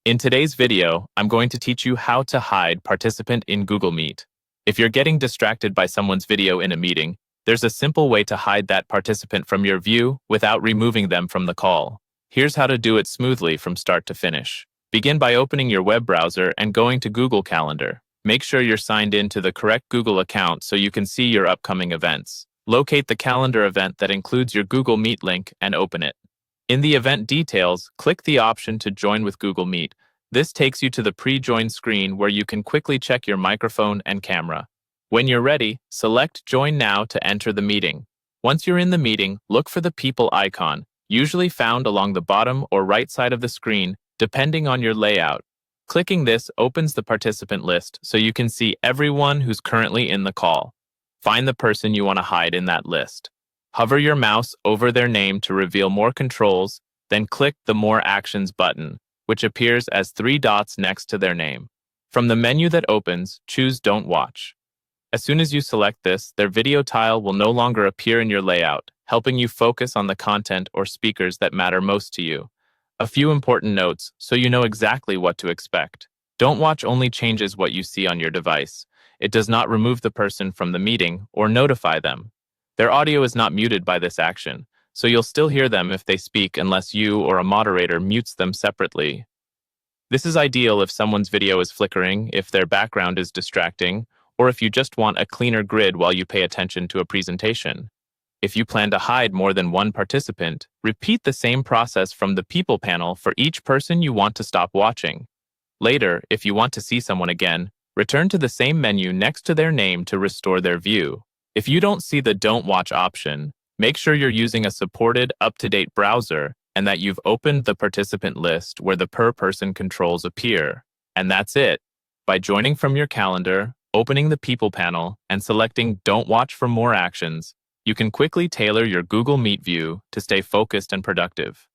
In today's video, I'm going to teach you how to hide participant in Google Meet. If you're getting distracted by someone's video in a meeting, there's a simple way to hide that participant from your view without removing them from the call. Here's how to do it smoothly from start to finish. Begin by opening your web browser and going to Google Calendar. Make sure you're signed in to the correct Google account so you can see your upcoming events. Locate the calendar event that includes your Google Meet link and open it. In the event details, click the option to join with Google Meet. This takes you to the pre-join screen where you can quickly check your microphone and camera. When you're ready, select Join Now to enter the meeting. Once you're in the meeting, look for the people icon, usually found along the bottom or right side of the screen, depending on your layout. Clicking this opens the participant list so you can see everyone who's currently in the call. Find the person you want to hide in that list. Hover your mouse over their name to reveal more controls, then click the More Actions button, which appears as 3 dots next to their name. From the menu that opens, choose Don't Watch. As soon as you select this, their video tile will no longer appear in your layout, helping you focus on the content or speakers that matter most to you. A few important notes so you know exactly what to expect. Don't Watch only changes what you see on your device. It does not remove the person from the meeting or notify them. Their audio is not muted by this action, so you'll still hear them if they speak unless you or a moderator mutes them separately. This is ideal if someone's video is flickering, if their background is distracting, or if you just want a cleaner grid while you pay attention to a presentation. If you plan to hide more than one participant, repeat the same process from the People panel for each person you want to stop watching. Later, if you want to see someone again, return to the same menu next to their name to restore their view. If you don't see the Don't Watch option, make sure you're using a supported, up-to-date browser and that you've opened the participant list where the per-person controls appear. And that's it. By joining from your calendar, opening the People panel, and selecting Don't Watch for more actions, you can quickly tailor your Google Meet view to stay focused and productive.